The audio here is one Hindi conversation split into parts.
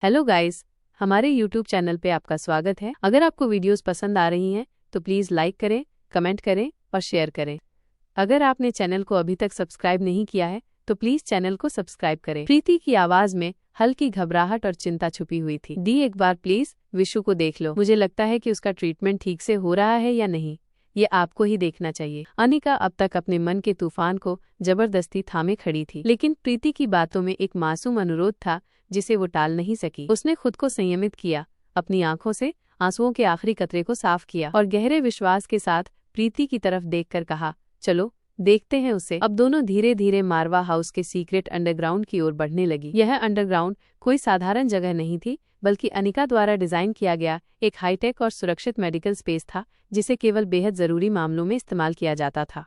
हेलो गाइस, हमारे YouTube चैनल पे आपका स्वागत है। अगर आपको वीडियोस पसंद आ रही हैं तो प्लीज़ लाइक करें, कमेंट करें और शेयर करें। अगर आपने चैनल को अभी तक सब्सक्राइब नहीं किया है तो प्लीज़ चैनल को सब्सक्राइब करें। प्रीति की आवाज़ में हल्की घबराहट और चिंता छुपी हुई थी। दी, एक बार प्लीज़ विशु को देख लो। मुझे लगता है कि उसका ट्रीटमेंट ठीक से हो रहा है या नहीं, ये आपको ही देखना चाहिए। अनिका अब तक अपने मन के तूफान को जबरदस्ती थामे खड़ी थी, लेकिन प्रीति की बातों में एक मासूम अनुरोध था जिसे वो टाल नहीं सकी। उसने खुद को संयमित किया, अपनी आंखों से आंसुओं के आखिरी कतरे को साफ किया और गहरे विश्वास के साथ प्रीति की तरफ देखकर कहा, चलो देखते हैं उसे। अब दोनों धीरे धीरे मारवा हाउस के सीक्रेट अंडरग्राउंड की ओर बढ़ने लगी। यह अंडरग्राउंड कोई साधारण जगह नहीं थी, बल्कि अनिका द्वारा डिजाइन किया गया एक हाईटेक और सुरक्षित मेडिकल स्पेस था, जिसे केवल बेहद जरूरी मामलों में इस्तेमाल किया जाता था।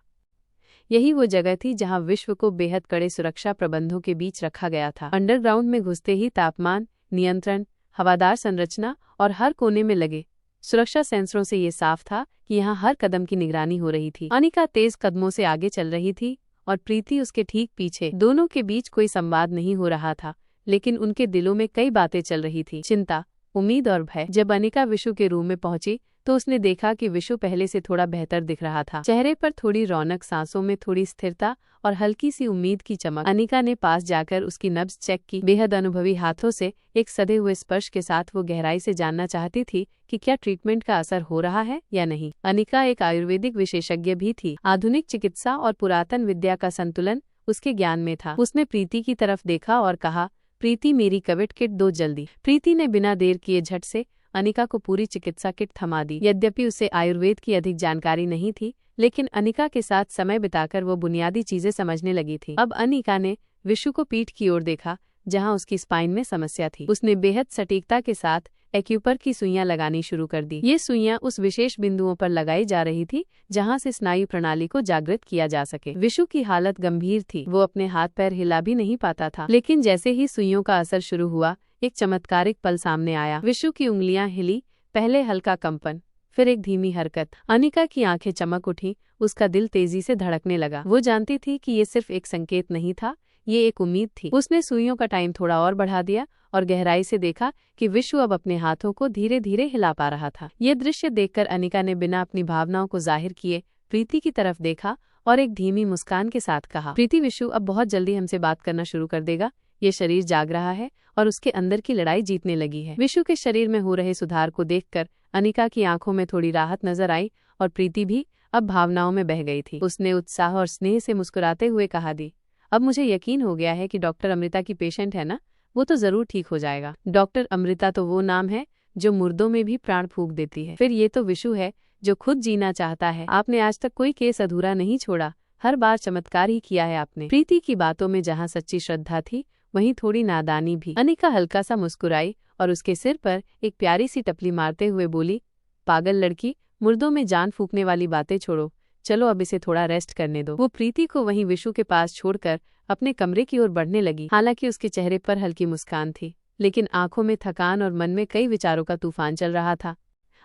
यही वो जगह थी जहां विश्व को बेहद कड़े सुरक्षा प्रबंधों के बीच रखा गया था। अंडरग्राउंड में घुसते ही तापमान नियंत्रण, हवादार संरचना और हर कोने में लगे सुरक्षा सेंसरों से ये साफ था कि यहाँ हर कदम की निगरानी हो रही थी। अनिका तेज कदमों से आगे चल रही थी और प्रीति उसके ठीक पीछे। दोनों के बीच कोई संवाद नहीं हो रहा था, लेकिन उनके दिलों में कई बातें चल रही थी, चिंता, उम्मीद और भय। जब अनिका विशु के रूम में पहुंची तो उसने देखा कि विशु पहले से थोड़ा बेहतर दिख रहा था। चेहरे पर थोड़ी रौनक, सांसों में थोड़ी स्थिरता और हल्की सी उम्मीद की चमक। अनिका ने पास जाकर उसकी नब्ज चेक की। बेहद अनुभवी हाथों से एक सधे हुए स्पर्श के साथ वो गहराई से जानना चाहती थी कि क्या ट्रीटमेंट का असर हो रहा है या नहीं। अनिका एक आयुर्वेदिक विशेषज्ञ भी थी। आधुनिक चिकित्सा और पुरातन विद्या का संतुलन उसके ज्ञान में था। उसने प्रीति की तरफ देखा और कहा, प्रीति, मेरी कोविड किट दो जल्दी। प्रीति ने बिना देर किए झट से अनिका को पूरी चिकित्सा किट थमा दी। यद्यपि उसे आयुर्वेद की अधिक जानकारी नहीं थी, लेकिन अनिका के साथ समय बिताकर वो बुनियादी चीजें समझने लगी थी। अब अनिका ने विशु को पीठ की ओर देखा, जहां उसकी स्पाइन में समस्या थी। उसने बेहद सटीकता के साथ एक्यूपर की सुइयां लगानी शुरू कर दी। ये सुइयां उस विशेष बिंदुओं पर लगाई जा रही थी जहां से स्नायु प्रणाली को जागृत किया जा सके। विशु की हालत गंभीर थी, वो अपने हाथ पैर हिला भी नहीं पाता था। लेकिन जैसे ही सुइयों का असर शुरू हुआ, एक चमत्कारिक पल सामने आया। विशु की उंगलियां हिली, पहले हल्का कंपन, फिर एक धीमी हरकत। अनिका की आंखें चमक उठी, उसका दिल तेजी से धड़कने लगा। वो जानती थी कि ये सिर्फ एक संकेत नहीं था, ये एक उम्मीद थी। उसने सुइयों का टाइम थोड़ा और बढ़ा दिया और गहराई से देखा कि विशु अब अपने हाथों को धीरे धीरे हिला पा रहा था। ये दृश्य देखकर अनिका ने बिना अपनी भावनाओं को जाहिर किए प्रीति की तरफ देखा और एक धीमी मुस्कान के साथ कहा, प्रीति, विशु अब बहुत जल्दी हमसे बात करना शुरू कर देगा। ये शरीर जाग रहा है और उसके अंदर की लड़ाई जीतने लगी है। विशु के शरीर में हो रहे सुधार को देखकर अनिका की आंखों में थोड़ी राहत नजर आई और प्रीति भी अब भावनाओं में बह गई थी। उसने उत्साह और स्नेह से मुस्कुराते हुए कहा, दी, अब मुझे यकीन हो गया है कि डॉक्टर अमृता की पेशेंट है ना, वो तो जरूर ठीक हो जाएगा। डॉक्टर अमृता तो वो नाम है जो मुर्दों में भी प्राण फूंक देती है। फिर ये तो विशु है जो खुद जीना चाहता है। आपने आज तक कोई केस अधूरा नहीं छोड़ा, हर बार चमत्कार ही किया है आपने। प्रीति की बातों में जहाँ सच्ची श्रद्धा थी, वहीं थोड़ी नादानी भी। अनिका हल्का सा मुस्कुराई और उसके सिर पर एक प्यारी सी टपली मारते हुए बोली, पागल लड़की, मुर्दों में जान फूंकने वाली बातें छोड़ो, चलो अब इसे थोड़ा रेस्ट करने दो। वो प्रीति को वहीं विशु के पास छोड़कर अपने कमरे की ओर बढ़ने लगी। हालांकि उसके चेहरे पर हल्की मुस्कान थी, लेकिन आंखों में थकान और मन में कई विचारों का तूफान चल रहा था।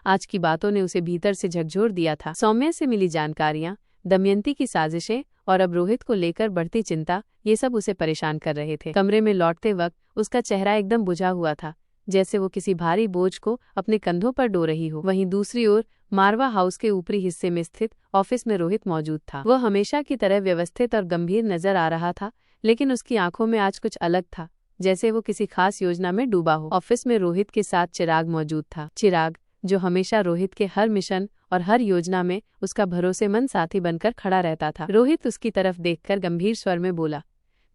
आज की बातों ने उसे भीतर से झकझोर दिया था। सौम्या से मिली जानकारियां, दमयंती की साजिशें और अब रोहित को लेकर बढ़ती चिंता, ये सब उसे परेशान कर रहे थे। कमरे में लौटते वक्त उसका चेहरा एकदम बुझा हुआ था, जैसे वो किसी भारी बोझ को अपने कंधों पर ढो रही हो। वहीं दूसरी ओर मारवा हाउस के ऊपरी हिस्से में स्थित ऑफिस में रोहित मौजूद था। वह हमेशा की तरह व्यवस्थित और गंभीर नजर आ रहा था, लेकिन उसकी आंखों में आज कुछ अलग था, जैसे वो किसी खास योजना में डूबा हो। ऑफिस में रोहित के साथ चिराग मौजूद था। चिराग, जो हमेशा रोहित के हर मिशन और हर योजना में उसका भरोसेमंद साथी बनकर खड़ा रहता था। रोहित उसकी तरफ देखकर गंभीर स्वर में बोला,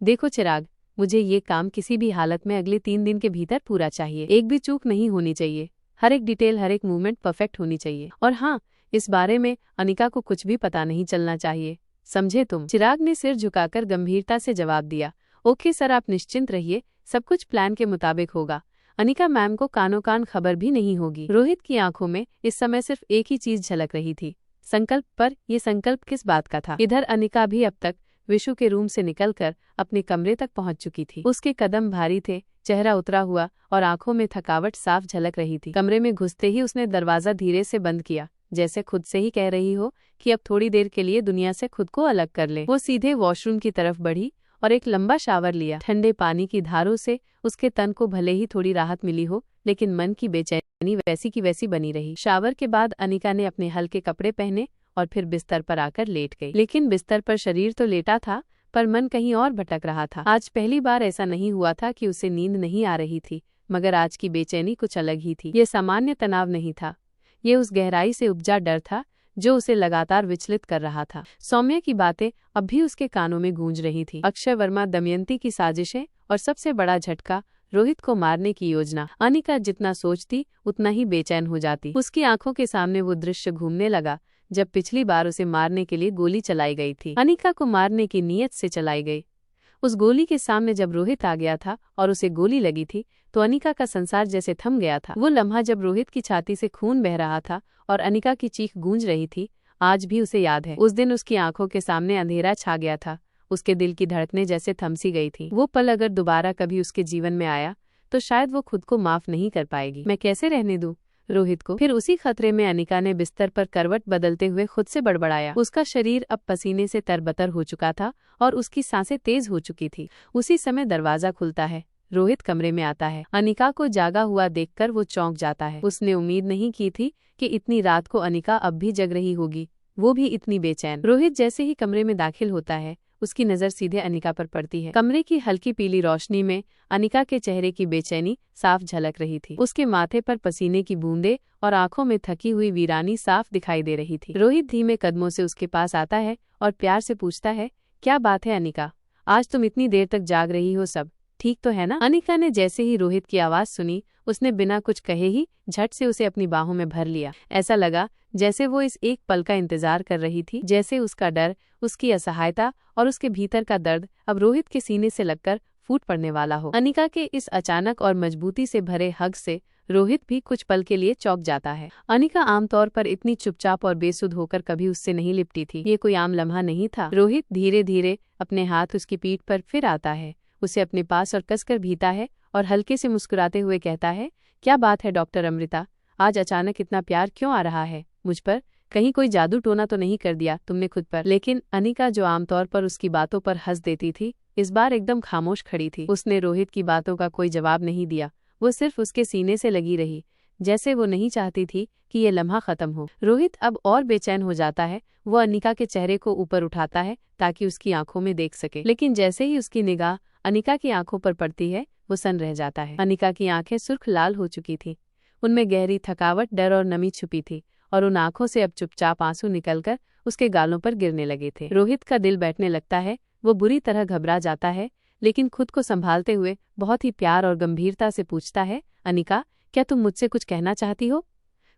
देखो चिराग, मुझे ये काम किसी भी हालत में अगले 3 दिन के भीतर पूरा चाहिए। एक भी चूक नहीं होनी चाहिए, हर एक डिटेल, हर एक मूवमेंट परफेक्ट होनी चाहिए। और हाँ, इस बारे में अनिका को कुछ भी पता नहीं चलना चाहिए, समझे तुम? चिराग ने सिर झुकाकर गंभीरता से जवाब दिया, ओके सर, आप निश्चिंत रहिए, सब कुछ प्लान के मुताबिक होगा। अनिका मैम को कानो कान खबर भी नहीं होगी। रोहित की आंखों में इस समय सिर्फ एक ही चीज झलक रही थी, संकल्प। पर ये संकल्प किस बात का था? इधर अनिका भी अब तक विशु के रूम से निकलकर अपने कमरे तक पहुंच चुकी थी। उसके कदम भारी थे, चेहरा उतरा हुआ और आंखों में थकावट साफ झलक रही थी। कमरे में घुसते ही उसने दरवाजा धीरे से बंद किया, जैसे खुद से ही कह रही हो कि अब थोड़ी देर के लिए दुनिया से खुद को अलग कर ले। वो सीधे वॉशरूम की तरफ बढ़ी और एक लंबा शावर लिया। ठंडे पानी की धारों से उसके तन को भले ही थोड़ी राहत मिली हो, लेकिन मन की बेचैनी वैसी की वैसी बनी रही। शावर के बाद अनिका ने अपने हल्के कपड़े पहने और फिर बिस्तर पर आकर लेट गई। लेकिन बिस्तर पर शरीर तो लेटा था, पर मन कहीं और भटक रहा था। आज पहली बार ऐसा नहीं हुआ था कि उसे नींद नहीं आ रही थी, मगर आज की बेचैनी कुछ अलग ही थी। ये सामान्य तनाव नहीं था, ये उस गहराई से उपजा डर था जो उसे लगातार विचलित कर रहा था। सौम्या की बातें अब भी उसके कानों में गूंज रही थी। अक्षय वर्मा, दमयंती की साजिशें और सबसे बड़ा झटका, रोहित को मारने की योजना। अनिका जितना सोचती उतना ही बेचैन हो जाती। उसकी आंखों के सामने वो दृश्य घूमने लगा जब पिछली बार उसे मारने के लिए गोली चलाई गई थी। अनिका को मारने की नीयत से चलाई गई। उस गोली के सामने जब रोहित आ गया था और उसे गोली लगी थी तो अनिका का संसार जैसे थम गया था। वो लम्हा जब रोहित की छाती से खून बह रहा था और अनिका की चीख गूंज रही थी, आज भी उसे याद है। उस दिन उसकी आंखों के सामने अंधेरा छा गया था, उसके दिल की धड़कनें जैसे थमसी गई थी। वो पल अगर दोबारा कभी उसके जीवन में आया तो शायद वो खुद को माफ नहीं कर पाएगी। मैं कैसे रहने दूं रोहित को? फिर उसी खतरे में अनिका ने बिस्तर पर करवट बदलते हुए खुद से बड़बड़ाया। उसका शरीर अब पसीने से तरबतर हो चुका था और उसकी सांसें तेज हो चुकी थी। उसी समय दरवाजा खुलता है, रोहित कमरे में आता है। अनिका को जागा हुआ देखकर वो चौंक जाता है। उसने उम्मीद नहीं की थी कि इतनी रात को अनिका अब भी जग रही होगी, वो भी इतनी बेचैन। रोहित जैसे ही कमरे में दाखिल होता है, उसकी नजर सीधे अनिका पर पड़ती है। कमरे की हल्की पीली रोशनी में अनिका के चेहरे की बेचैनी साफ झलक रही थी। उसके माथे पर पसीने की बूंदें और आंखों में थकी हुई वीरानी साफ दिखाई दे रही थी। रोहित धीमे कदमों से उसके पास आता है और प्यार से पूछता है, क्या बात है अनिका, आज तुम इतनी देर तक जाग रही हो, सब ठीक तो है ना? अनिका ने जैसे ही रोहित की आवाज सुनी, उसने बिना कुछ कहे ही झट से उसे अपनी बाहों में भर लिया। ऐसा लगा जैसे वो इस एक पल का इंतजार कर रही थी, जैसे उसका डर, उसकी असहायता और उसके भीतर का दर्द अब रोहित के सीने से लगकर फूट पड़ने वाला हो। अनिका के इस अचानक और मजबूती से भरे हग से रोहित भी कुछ पल के लिए चौंक जाता है। अनिका आमतौर पर इतनी चुपचाप और बेसुध होकर कभी उससे नहीं लिपटी थी। ये कोई आम लम्हा नहीं था। रोहित धीरे धीरे अपने हाथ उसकी पीठ पर फिर आता है, उसे अपने पास और कसकर भीता है और हल्के से मुस्कुराते हुए कहता है, क्या बात है डॉक्टर अमृता, आज अचानक इतना प्यार क्यों आ रहा है मुझ पर? कहीं कोई जादू टोना तो नहीं कर दिया तुमने खुद पर? लेकिन अनिका, जो आमतौर पर उसकी बातों पर हंस देती थी, इस बार एकदम खामोश खड़ी थी। उसने रोहित की बातों का कोई जवाब नहीं दिया, वो सिर्फ उसके सीने से लगी रही, जैसे वो नहीं चाहती थी कि ये लम्हा खत्म हो। रोहित अब और बेचैन हो जाता है। वो अनिका के चेहरे को ऊपर उठाता है ताकि उसकी आंखों में देख सके, लेकिन जैसे ही उसकी निगाह अनिका की आंखों पर पड़ती है, वो सन्न रह जाता है। अनिका की आंखें सुर्ख लाल हो चुकी थी, उनमें गहरी थकावट, डर और नमी छुपी थी और उन आंखों से अब चुपचाप आंसू निकलकर उसके गालों पर गिरने लगे थे। रोहित का दिल बैठने लगता है, वो बुरी तरह घबरा जाता है, लेकिन खुद को संभालते हुए बहुत ही प्यार और गंभीरता से पूछता है, अनिका, क्या तुम मुझसे कुछ कहना चाहती हो?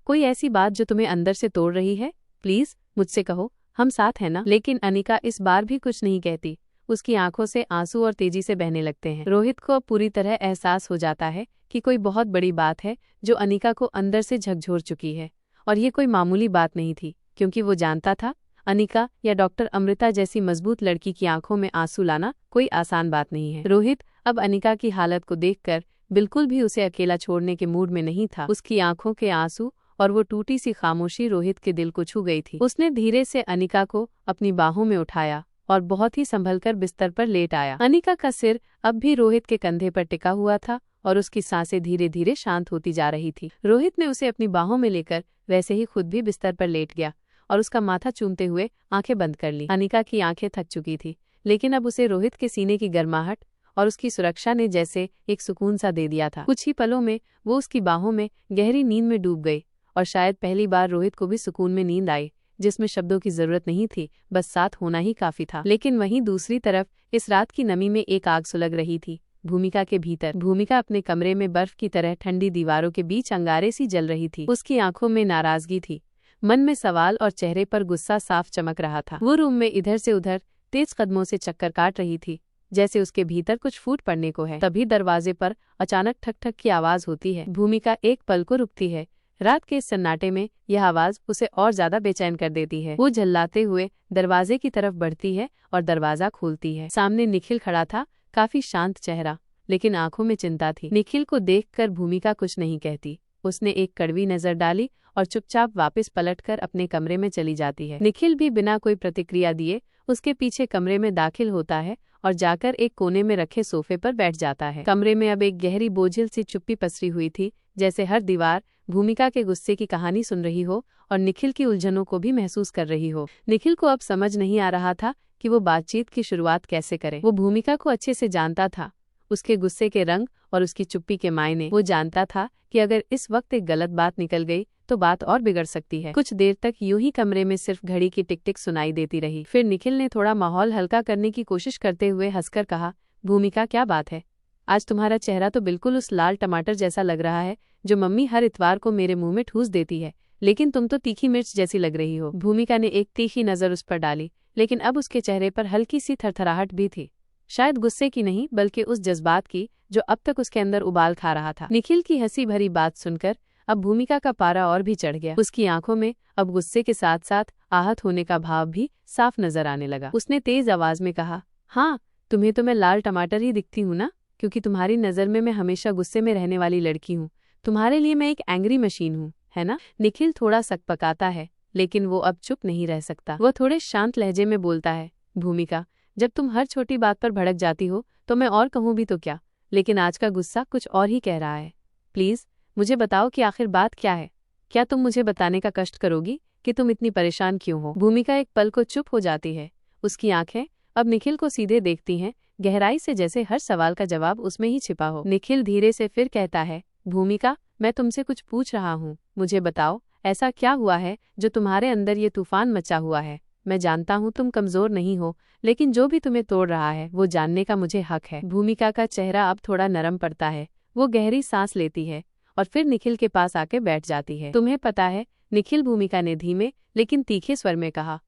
कोई ऐसी बात जो तुम्हें अंदर से तोड़ रही है? प्लीज मुझसे कहो, हम साथ हैं ना? लेकिन अनिका इस बार भी कुछ नहीं कहती। उसकी आंखों से आंसू और तेजी से बहने लगते हैं। रोहित को अब पूरी तरह एहसास हो जाता है कि कोई बहुत बड़ी बात है जो अनिका को अंदर से झकझोर चुकी है, और ये कोई मामूली बात नहीं थी, क्योंकि वो जानता था अनिका या डॉक्टर अमृता जैसी मजबूत लड़की की आंखों में आंसू लाना कोई आसान बात नहीं है। रोहित अब अनिका की हालत को देखकर बिल्कुल भी उसे अकेला छोड़ने के मूड में नहीं था। उसकी आंखों के आंसू और वो टूटी सी खामोशी रोहित के दिल को छू गई थी। उसने धीरे से अनिका को अपनी बाहों में उठाया और बहुत ही संभलकर बिस्तर पर लेट आया। अनिका का सिर अब भी रोहित के कंधे पर टिका हुआ था और उसकी सांसें धीरे धीरे शांत होती जा रही थी। रोहित ने उसे अपनी बाहों में लेकर वैसे ही खुद भी बिस्तर पर लेट गया और उसका माथा चूमते हुए आंखें बंद कर ली। अनिका की आंखें थक चुकी थी, लेकिन अब उसे रोहित के सीने की गर्माहट और उसकी सुरक्षा ने जैसे एक सुकून सा दे दिया था। कुछ ही पलों में वो उसकी बाहों में गहरी नींद में डूब गई और शायद पहली बार रोहित को भी सुकून में नींद आई, जिसमें शब्दों की जरूरत नहीं थी, बस साथ होना ही काफी था। लेकिन वहीं दूसरी तरफ इस रात की नमी में एक आग सुलग रही थी, भूमिका के भीतर। भूमिका अपने कमरे में बर्फ की तरह ठंडी दीवारों के बीच अंगारे सी जल रही थी। उसकी आंखों में नाराजगी थी, मन में सवाल और चेहरे पर गुस्सा साफ चमक रहा था। वो रूम में इधर से उधर तेज कदमों से चक्कर काट रही थी, जैसे उसके भीतर कुछ फूट पड़ने को है। तभी दरवाजे पर अचानक ठक ठक की आवाज होती है। भूमिका एक पल को रुकती है। रात के इस सन्नाटे में यह आवाज उसे और ज्यादा बेचैन कर देती है। वो झल्लाते हुए दरवाजे की तरफ बढ़ती है और दरवाजा खोलती है। सामने निखिल खड़ा था, काफी शांत चेहरा, लेकिन आंखों में चिंता थी। निखिल को देखकर भूमिका कुछ नहीं कहती। उसने एक कड़वी नजर डाली और चुपचाप वापस पलटकर अपने कमरे में चली जाती है। निखिल भी बिना कोई प्रतिक्रिया दिए उसके पीछे कमरे में दाखिल होता है और जाकर एक कोने में रखे सोफे पर बैठ जाता है। कमरे में अब एक गहरी बोझिल सी चुप्पी पसरी हुई थी, जैसे हर दीवार भूमिका के गुस्से की कहानी सुन रही हो और निखिल की उलझनों को भी महसूस कर रही हो। निखिल को अब समझ नहीं आ रहा था कि वो बातचीत की शुरुआत कैसे करे। वो भूमिका को अच्छे से जानता था, उसके गुस्से के रंग और उसकी चुप्पी के मायने। वो जानता था कि अगर इस वक्त एक गलत बात निकल गई तो बात और बिगड़ सकती है। कुछ देर तक यूं ही कमरे में सिर्फ घड़ी की टिक टिक सुनाई देती रही। फिर निखिल ने थोड़ा माहौल हल्का करने की कोशिश करते हुए हंसकर कहा, भूमिका क्या बात है, आज तुम्हारा चेहरा तो बिल्कुल उस लाल टमाटर जैसा लग रहा है जो मम्मी हर इतवार को मेरे मुंह में ठूस देती है, लेकिन तुम तो तीखी मिर्च जैसी लग रही हो। भूमिका ने एक तीखी नजर उस पर डाली, लेकिन अब उसके चेहरे पर हल्की सी थरथराहट भी थी, शायद गुस्से की नहीं बल्कि उस जज्बात की जो अब तक उसके अंदर उबाल खा रहा था। निखिल की हंसी भरी बात सुनकर अब भूमिका का पारा और भी चढ़ गया। उसकी आंखों में अब गुस्से के साथ साथ आहत होने का भाव भी साफ नजर आने लगा। उसने तेज आवाज में कहा, हाँ, तुम्हें तो मैं लाल टमाटर ही दिखती हूँ ना, क्योंकि तुम्हारी नजर में मैं हमेशा गुस्से में रहने वाली लड़की हूँ। तुम्हारे लिए मैं एक एंग्री मशीन हूँ, है ना। निखिल थोड़ा सकपकाता है, लेकिन वो अब चुप नहीं रह सकता। वो थोड़े शांत लहजे में बोलता है, भूमिका, जब तुम हर छोटी बात पर भड़क जाती हो तो मैं और कहूँ भी तो क्या, लेकिन आज का गुस्सा कुछ और ही कह रहा है। प्लीज मुझे बताओ कि आखिर बात क्या है। क्या तुम मुझे बताने का कष्ट करोगी कि तुम इतनी परेशान क्यों हो। भूमिका एक पल को चुप हो जाती है। उसकी आंखें अब निखिल को सीधे देखती हैं, गहराई से, जैसे हर सवाल का जवाब उसमें ही छिपा हो। निखिल धीरे से फिर कहता है, भूमिका, मैं तुमसे कुछ पूछ रहा हूँ, मुझे बताओ ऐसा क्या हुआ है जो तुम्हारे अंदर ये तूफान मचा हुआ है। मैं जानता हूँ तुम कमजोर नहीं हो, लेकिन जो भी तुम्हें तोड़ रहा है वो जानने का मुझे हक है। भूमिका का चेहरा अब थोड़ा नरम पड़ता है। वो गहरी सांस लेती है और फिर निखिल के पास आके बैठ जाती है। तुम्हें पता है, निखिल, भूमिका ने धीमे लेकिन तीखे स्वर में कहा,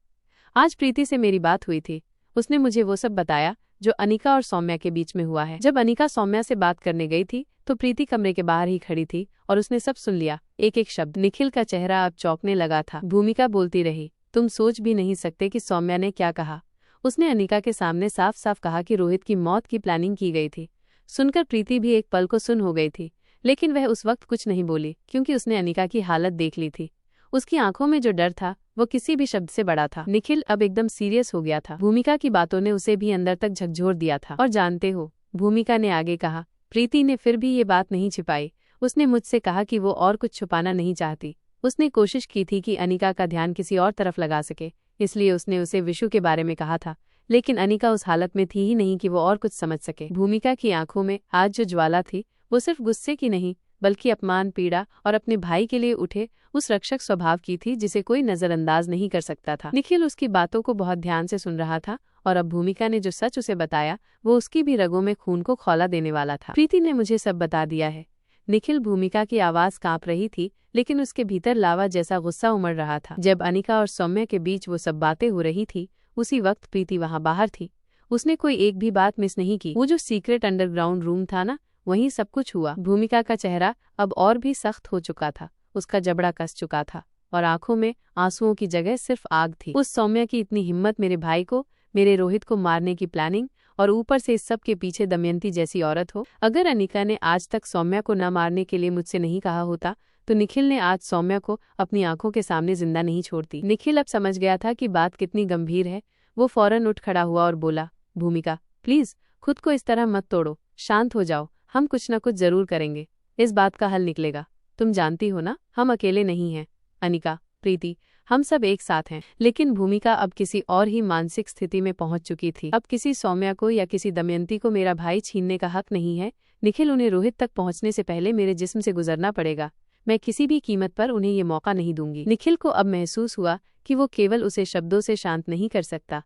आज प्रीति से मेरी बात हुई थी। उसने मुझे वो सब बताया जो अनिका और सौम्या के बीच में हुआ है। जब अनिका सौम्या से बात करने गई थी तो प्रीति कमरे के बाहर ही खड़ी थी और उसने सब सुन लिया, एक एक शब्द। निखिल का चेहरा अब चौंकने लगा था। भूमिका बोलती रही, तुम सोच भी नहीं सकते कि सौम्या ने क्या कहा। उसने अनिका के सामने साफ साफ कहा कि रोहित की मौत की प्लानिंग की गई थी। सुनकर प्रीति भी एक पल को सुन हो गई थी, लेकिन वह उस वक्त कुछ नहीं बोली, क्योंकि उसने अनिका की हालत देख ली थी। उसकी आंखों में जो डर था वो किसी भी शब्द से बड़ा था। निखिल अब एकदम सीरियस हो गया था। भूमिका की बातों ने उसे भी अंदर तक झकझोर दिया था। और जानते हो, भूमिका ने आगे कहा, प्रीति ने फिर भी ये बात नहीं छिपाई। उसने मुझसे कहा कि वो और कुछ छुपाना नहीं चाहती। उसने कोशिश की थी कि अनिका का ध्यान किसी और तरफ लगा सके, इसलिए उसने उसे विशु के बारे में कहा था, लेकिन अनिका उस हालत में थी ही नहीं कि वो और कुछ समझ सके। भूमिका की आंखों में आज जो ज्वाला थी वो सिर्फ गुस्से की नहीं बल्कि अपमान, पीड़ा और अपने भाई के लिए उठे उस रक्षक स्वभाव की थी जिसे कोई नजरअंदाज नहीं कर सकता था। निखिल उसकी बातों को बहुत ध्यान से सुन रहा था और अब भूमिका ने जो सच उसे बताया वो उसकी भी रगों में खून को खौला देने वाला था। प्रीति ने मुझे सब बता दिया है। निखिल, भूमिका की आवाज कांप रही थी, लेकिन उसके भीतर लावा जैसा गुस्सा उमड़ रहा था। जब अनिका और सौम्या के बीच वो सब बातें हो रही थी, उसी वक्त प्रीति वहां बाहर थी। उसने कोई एक भी बात मिस नहीं की। वो जो सीक्रेट अंडरग्राउंड रूम था ना, वहीं सब कुछ हुआ। भूमिका का चेहरा अब और भी सख्त हो चुका था, उसका जबड़ा कस चुका था और आंखों में आंसुओं की जगह सिर्फ आग थी। उस सौम्या की इतनी हिम्मत, मेरे भाई को, मेरे रोहित को मारने की प्लानिंग, और ऊपर से इस सब के पीछे दमयंती जैसी औरत हो। अगर अनिका ने आज तक सौम्या को न मारने के लिए मुझसे नहीं कहा होता तो निखिल ने आज सौम्या को अपनी आंखों के सामने जिंदा नहीं छोड़ती। निखिल अब समझ गया था कि बात कितनी गंभीर है। वो फौरन उठ खड़ा हुआ और बोला, भूमिका, प्लीज खुद को इस तरह मत तोड़ो, शांत हो जाओ, हम कुछ न कुछ जरूर करेंगे, इस बात का हल निकलेगा। तुम जानती हो ना, हम अकेले नहीं हैं। अनिका, प्रीति, हम सब एक साथ हैं। लेकिन भूमिका अब किसी और ही मानसिक स्थिति में पहुंच चुकी थी। अब किसी सौम्या को या किसी दमयंती को मेरा भाई छीनने का हक नहीं है। निखिल, उन्हें रोहित तक पहुंचने से पहले मेरे जिस्म से गुजरना पड़ेगा। मैं किसी भी कीमत पर उन्हें ये मौका नहीं दूंगी। निखिल को अब महसूस हुआ कि वो केवल उसे शब्दों से शांत नहीं कर सकता।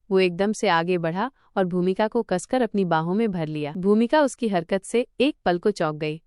वो एकदम से आगे बढ़ा और भूमिका को कसकर अपनी बाहों में भर लिया। भूमिका उसकी हरकत से एक पल को चौंक गई।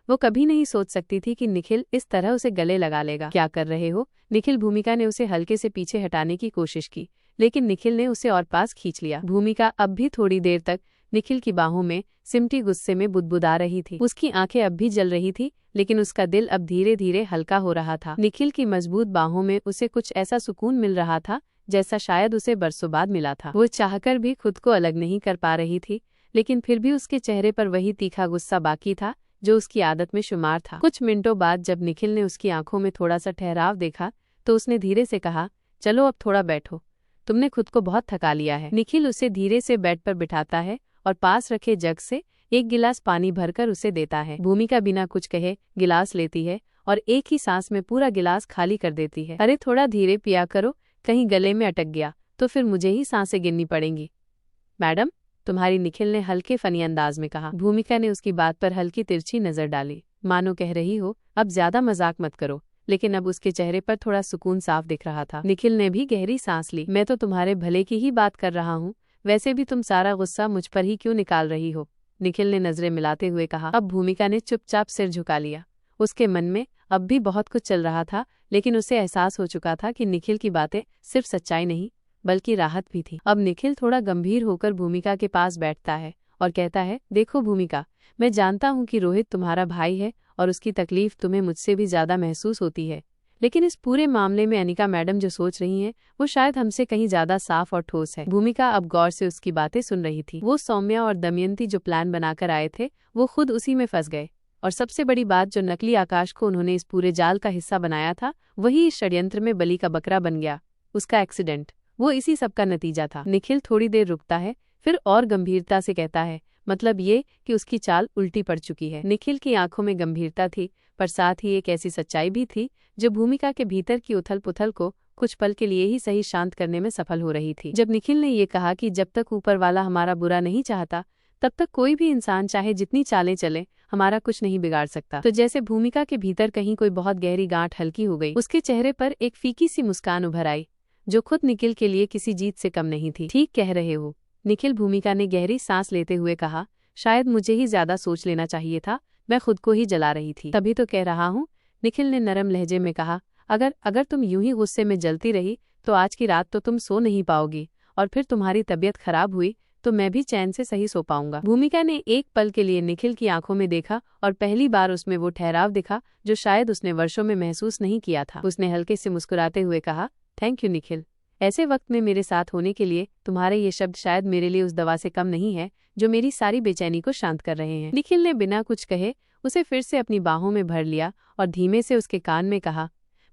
वो कभी नहीं सोच सकती थी कि निखिल इस तरह उसे गले लगा लेगा। क्या कर रहे हो, निखिल? भूमिका ने उसे हल्के से पीछे हटाने की कोशिश की, लेकिन निखिल ने उसे और पास खींच लिया। भूमिका अब भी थोड़ी देर तक निखिल की बाहों में सिमटी गुस्से में बुदबुदा रही थी। उसकी आंखें अब भी जल रही थी, लेकिन उसका दिल अब धीरे धीरे हल्का हो रहा था। निखिल की मजबूत बाहों में उसे कुछ ऐसा सुकून मिल रहा था जैसा शायद उसे बरसों बाद मिला था। वो चाहकर भी खुद को अलग नहीं कर पा रही थी, लेकिन फिर भी उसके चेहरे पर वही तीखा गुस्सा बाकी था जो उसकी आदत में शुमार था। कुछ मिनटों बाद जब निखिल ने उसकी आंखों में थोड़ा सा ठहराव देखा तो उसने धीरे से कहा, चलो अब थोड़ा बैठो। तुमने खुद को बहुत थका लिया है। निखिल उसे धीरे से बेड पर बिठाता है और पास रखे जग से एक गिलास पानी भरकर उसे देता है। भूमिका बिना कुछ कहे गिलास लेती है और एक ही सांस में पूरा गिलास खाली कर देती है। अरे थोड़ा धीरे पिया करो, कहीं गले में अटक गया तो फिर मुझे ही सांसें गिननी पड़ेंगी। मैडम तुम्हारी, निखिल ने हल्के फनी अंदाज में कहा। भूमिका ने उसकी बात पर हल्की तिरछी नजर डाली, मानो कह रही हो अब ज्यादा मजाक मत करो, लेकिन अब उसके चेहरे पर थोड़ा सुकून साफ दिख रहा था। निखिल ने भी गहरी सांस ली। मैं तो तुम्हारे भले की ही बात कर रहा हूँ, वैसे भी तुम सारा गुस्सा मुझ पर ही क्यों निकाल रही हो, निखिल ने नजरें मिलाते हुए कहा। अब भूमिका ने चुपचाप सिर झुका लिया। उसके मन में अब भी बहुत कुछ चल रहा था, लेकिन उसे एहसास हो चुका था कि निखिल की बातें सिर्फ सच्चाई नहीं बल्कि राहत भी थी। अब निखिल थोड़ा गंभीर होकर भूमिका के पास बैठता है और कहता है, देखो भूमिका, मैं जानता हूँ कि रोहित तुम्हारा भाई है और उसकी तकलीफ तुम्हें मुझसे भी ज्यादा महसूस होती है, लेकिन इस पूरे मामले में अनिका मैडम जो सोच रही हैं वो शायद हमसे कहीं ज्यादा साफ और ठोस है। भूमिका अब गौर से उसकी बातें सुन रही थी। वो सौम्या और दमयंती जो प्लान बनाकर आए थे वो खुद उसी में फंस गए, और सबसे बड़ी बात, जो नकली आकाश को उन्होंने इस पूरे जाल का हिस्सा बनाया था वही इस षड्यंत्र में बलि का बकरा बन गया। उसका एक्सीडेंट वो इसी सब का नतीजा था। निखिल थोड़ी देर रुकता है, फिर और गंभीरता से कहता है, मतलब ये कि उसकी चाल उल्टी पड़ चुकी है। निखिल की आंखों में गंभीरता थी, पर साथ ही एक ऐसी सच्चाई भी थी जो भूमिका के भीतर की उथल पुथल को कुछ पल के लिए ही सही शांत करने में सफल हो रही थी। जब निखिल ने ये कहा कि जब तक ऊपर वाला हमारा बुरा नहीं चाहता तब तक कोई भी इंसान चाहे जितनी चालें चले हमारा कुछ नहीं बिगाड़ सकता, तो जैसे भूमिका के भीतर कहीं कोई बहुत गहरी गांठ हल्की हो गई। उसके चेहरे पर एक फीकी सी मुस्कान उभर आई जो खुद निखिल के लिए किसी जीत से कम नहीं थी। ठीक कह रहे हो निखिल, भूमिका ने गहरी सांस लेते हुए कहा। शायद मुझे ही ज्यादा सोच लेना चाहिए था, मैं खुद को ही जला रही थी। तभी तो कह रहा हूँ, निखिल ने नरम लहजे में कहा। अगर तुम यूं ही गुस्से में जलती रही तो आज की रात तो तुम सो नहीं पाओगी, और फिर तुम्हारी तबीयत खराब हुई तो मैं भी चैन से सही सो पाऊंगा। भूमिका ने एक पल के लिए निखिल की आंखों में देखा और पहली बार उसमें वो ठहराव दिखा जो शायद उसने वर्षों में महसूस नहीं किया था। उसने हल्के से मुस्कुराते हुए कहा, थैंक यू निखिल, ऐसे वक्त में मेरे साथ होने के लिए तुम्हारे ये शब्द शायद मेरे लिए उस दवा से कम नहीं है जो मेरी सारी बेचैनी को शांत कर रहे हैं। निखिल ने बिना कुछ कहे उसे फिर से अपनी बाहों में भर लिया और धीमे से उसके कान में कहा,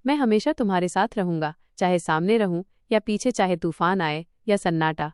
मैं हमेशा तुम्हारे साथ रहूंगा, चाहे सामने रहूं या पीछे, चाहे तूफान आए या सन्नाटा,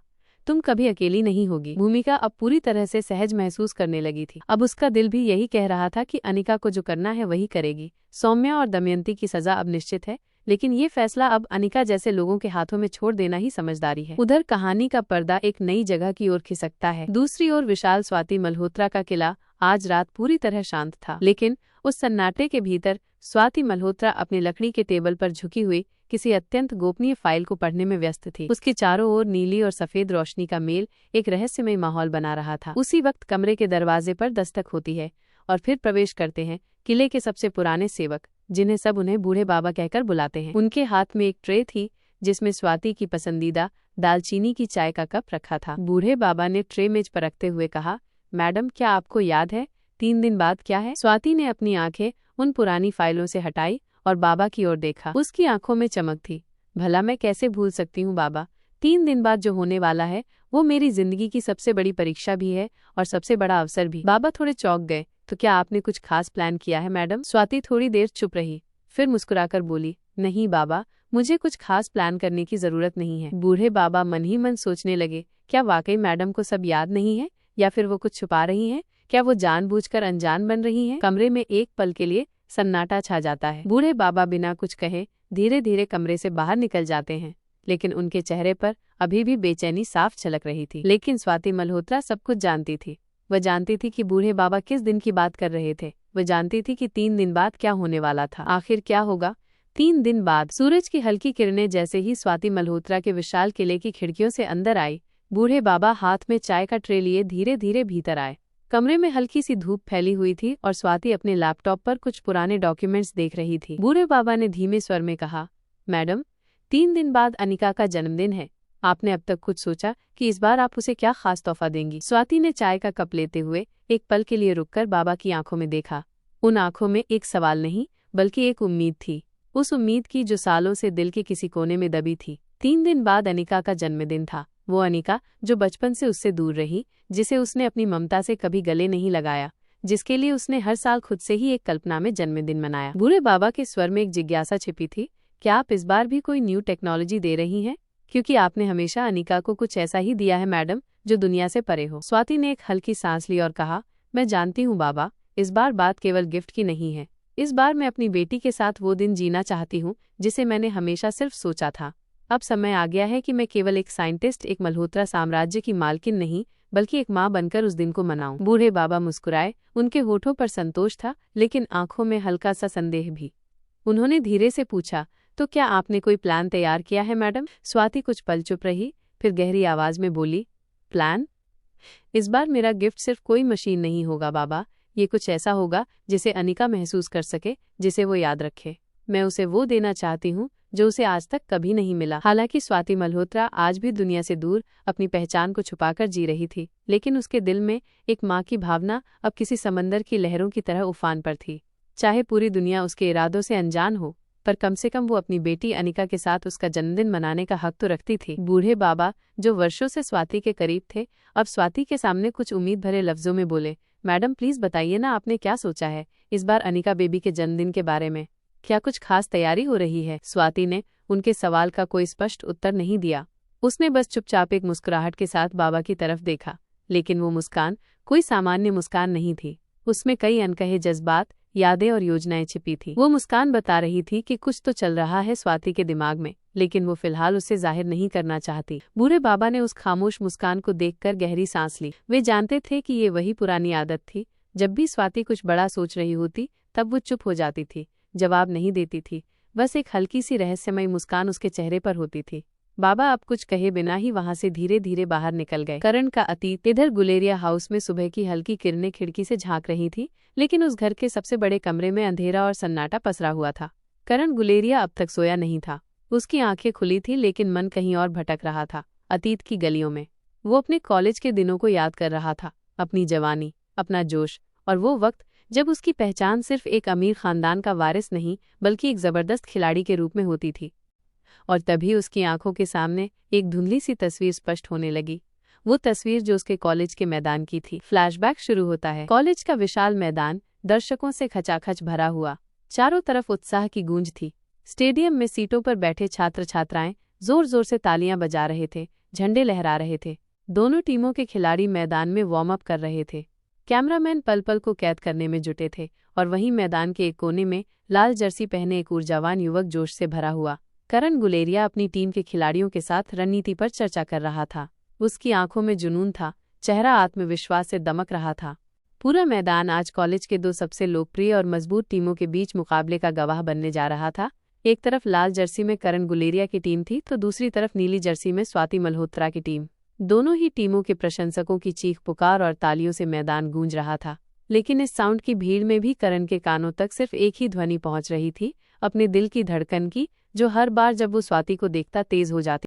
तुम कभी अकेली नहीं होगी। भूमिका अब पूरी तरह से सहज महसूस करने लगी थी। अब उसका दिल भी यही कह रहा था कि अनिका को जो करना है वही करेगी। सौम्या और दमयंती की सजा अब निश्चित है, लेकिन ये फैसला अब अनिका जैसे लोगों के हाथों में छोड़ देना ही समझदारी है। उधर कहानी का पर्दा एक नई जगह की ओर खिसकता है। दूसरी ओर विशाल स्वाति मल्होत्रा का किला आज रात पूरी तरह शांत था, लेकिन उस सन्नाटे के भीतर स्वाति मल्होत्रा अपनी लकड़ी के टेबल पर झुकी हुई किसी अत्यंत गोपनीय फाइल को पढ़ने में व्यस्त थी। उसके चारों ओर नीली और सफेद रोशनी का मेल एक रहस्यमय माहौल बना रहा था। उसी वक्त कमरे के दरवाजे पर दस्तक होती है और फिर प्रवेश करते हैं किले के सबसे पुराने सेवक, जिन्हें सब उन्हें बूढ़े बाबा कहकर बुलाते हैं। उनके हाथ में एक ट्रे थी जिसमें स्वाति की पसंदीदा दालचीनी की चाय का कप रखा था। बूढ़े बाबा ने ट्रे मेज पर रखते हुए कहा, मैडम क्या आपको याद है 3 दिन बाद क्या है? स्वाति ने अपनी आंखें उन पुरानी फाइलों से हटाई और बाबा की ओर देखा। उसकी आंखों में चमक थी। भला मैं कैसे भूल सकती हूँ बाबा, 3 दिन बाद जो होने वाला है वो मेरी जिंदगी की सबसे बड़ी परीक्षा भी है और सबसे बड़ा अवसर भी। बाबा थोड़े चौंक गए। तो क्या आपने कुछ खास प्लान किया है मैडम? स्वाति थोड़ी देर चुप रही, फिर मुस्कुराकर बोली, नहीं बाबा, मुझे कुछ खास प्लान करने की जरूरत नहीं है। बूढ़े बाबा मन ही मन सोचने लगे, क्या वाकई मैडम को सब याद नहीं है या फिर वो कुछ छुपा रही हैं? क्या वो जानबूझकर अनजान बन रही हैं? कमरे में एक पल के लिए सन्नाटा छा जाता है। बूढ़े बाबा बिना कुछ कहे धीरे धीरे कमरे से बाहर निकल जाते हैं, लेकिन उनके चेहरे पर अभी भी बेचैनी साफ झलक रही थी। लेकिन स्वाति मल्होत्रा सब कुछ जानती थी। वह जानती थी कि बूढ़े बाबा किस दिन की बात कर रहे थे। वह जानती थी कि 3 दिन बाद क्या होने वाला था। आखिर क्या होगा? 3 दिन बाद सूरज की हल्की किरणें जैसे ही स्वाति मल्होत्रा के विशाल किले की खिड़कियों से अंदर आई, बूढ़े बाबा हाथ में चाय का ट्रे लिए धीरे धीरे भीतर आए। कमरे में हल्की सी धूप फैली हुई थी और स्वाति अपने लैपटॉप पर कुछ पुराने डॉक्यूमेंट्स देख रही थी। बूढ़े बाबा ने धीमे स्वर में कहा, मैडम 3 दिन बाद अनिका का जन्मदिन है। आपने अब तक कुछ सोचा कि इस बार आप उसे क्या खास तोहफा देंगी? स्वाति ने चाय का कप लेते हुए एक पल के लिए रुककर बाबा की आंखों में देखा। उन आंखों में एक सवाल नहीं बल्कि एक उम्मीद थी, उस उम्मीद की जो सालों से दिल के किसी कोने में दबी थी। 3 दिन बाद अनिका का जन्मदिन था। वो अनिका जो बचपन से उससे दूर रही, जिसे उसने अपनी ममता से कभी गले नहीं लगाया, जिसके लिए उसने हर साल खुद से ही एक कल्पना में जन्मदिन मनाया। बूढ़े बाबा के स्वर में एक जिज्ञासा छिपी थी, क्या आप इस बार भी कोई न्यू टेक्नोलॉजी दे रही हैं? क्योंकि आपने हमेशा अनिका को कुछ ऐसा ही दिया है मैडम, जो दुनिया से परे हो। स्वाति ने एक हल्की सांस ली और कहा, मैं जानती हूँ बाबा, इस बार बात केवल गिफ्ट की नहीं है। इस बार मैं अपनी बेटी के साथ वो दिन जीना चाहती हूँ जिसे मैंने हमेशा सिर्फ सोचा था। अब समय आ गया है कि मैं केवल एक साइंटिस्ट, एक मल्होत्रा साम्राज्य की मालकिन नहीं, बल्कि एक माँ बनकर उस दिन को मनाऊं। बूढ़े बाबा मुस्कुराए। उनके होठों पर संतोष था, लेकिन आंखों में हल्का सा संदेह भी। उन्होंने धीरे से पूछा, तो क्या आपने कोई प्लान तैयार किया है मैडम? स्वाति कुछ पल चुप रही, फिर गहरी आवाज में बोली, प्लान? इस बार मेरा गिफ्ट सिर्फ कोई मशीन नहीं होगा बाबा, ये कुछ ऐसा होगा जिसे अनिका महसूस कर सके, जिसे वो याद रखे। मैं उसे वो देना चाहती हूँ जो उसे आज तक कभी नहीं मिला। हालांकि स्वाति मल्होत्रा आज भी दुनिया से दूर अपनी पहचान को छुपाकर जी रही थी, लेकिन उसके दिल में एक माँ की भावना अब किसी समंदर की लहरों की तरह उफान पर थी। चाहे पूरी दुनिया उसके इरादों से अनजान हो, पर कम से कम वो अपनी बेटी अनिका के साथ उसका जन्मदिन मनाने का हक तो रखती थी। बूढ़े बाबा, जो वर्षों से स्वाति के करीब थे, अब स्वाति के सामने कुछ उम्मीद भरे लफ्जों में बोले, मैडम प्लीज बताइए ना, आपने क्या सोचा है इस बार अनिका बेबी के जन्मदिन के बारे में? क्या कुछ खास तैयारी हो रही है? स्वाति ने उनके सवाल का कोई स्पष्ट उत्तर नहीं दिया। उसने बस चुपचाप एक मुस्कुराहट के साथ बाबा की तरफ देखा, लेकिन वो मुस्कान कोई सामान्य मुस्कान नहीं थी। उसमें कई अनकहे जज्बात, यादें और योजनाएं छिपी थी। वो मुस्कान बता रही थी कि कुछ तो चल रहा है स्वाति के दिमाग में, लेकिन वो फिलहाल उसे जाहिर नहीं करना चाहती। बूढ़े बाबा ने उस खामोश मुस्कान को देखकर गहरी सांस ली। वे जानते थे कि ये वही पुरानी आदत थी, जब भी स्वाति कुछ बड़ा सोच रही होती तब वो चुप हो जाती थी, जवाब नहीं देती थी। बस एक हल्की सी रहस्यमयी मुस्कान उसके चेहरे पर होती थी। बाबा अब कुछ कहे बिना ही वहां से धीरे धीरे बाहर निकल गए। करण का अतीत। इधर गुलेरिया हाउस में सुबह की हल्की किरणें खिड़की से झांक रही थी, लेकिन उस घर के सबसे बड़े कमरे में अंधेरा और सन्नाटा पसरा हुआ था। करण गुलेरिया अब तक सोया नहीं था। उसकी आंखें खुली थी, लेकिन मन कहीं और भटक रहा था, अतीत की गलियों में। वो अपने कॉलेज के दिनों को याद कर रहा था, अपनी जवानी, अपना जोश, और वो वक्त जब उसकी पहचान सिर्फ एक अमीर खानदान का वारिस नहीं, बल्कि एक जबरदस्त खिलाड़ी के रूप में होती थी। और तभी उसकी आंखों के सामने एक धुंधली सी तस्वीर स्पष्ट होने लगी। वो तस्वीर जो उसके कॉलेज के मैदान की थी। फ्लैशबैक शुरू होता है। कॉलेज का विशाल मैदान दर्शकों से खचाखच भरा हुआ। चारों तरफ उत्साह की गूंज थी। स्टेडियम में सीटों पर बैठे छात्र छात्राएं जोर जोर से तालियां बजा रहे थे, झंडे लहरा रहे थे। दोनों टीमों के खिलाड़ी मैदान में वार्म अप कर रहे थे। कैमरामैन पल पल को कैद करने में जुटे थे, और वहीं मैदान के एक कोने में लाल जर्सी पहने एक ऊर्जावान युवक जोश से भरा हुआ करण गुलेरिया अपनी टीम के खिलाड़ियों के साथ रणनीति पर चर्चा कर रहा था। उसकी आंखों में जुनून था, चेहरा आत्मविश्वास से दमक रहा था। पूरा मैदान आज कॉलेज के दो सबसे लोकप्रिय और मजबूत टीमों के बीच मुकाबले का गवाह बनने जा रहा था। एक तरफ लाल जर्सी में करण गुलेरिया की टीम थी, तो दूसरी तरफ नीली जर्सी में स्वाति मल्होत्रा की टीम। दोनों ही टीमों के प्रशंसकों की चीख पुकार और तालियों से मैदान गूंज रहा था, लेकिन इस साउंड की भीड़ में भी करण के कानों तक सिर्फ एक ही ध्वनि पहुंच रही थी, अपने दिल की धड़कन की, जो हर बार जब वो स्वाति को देखता तेज हो जाती।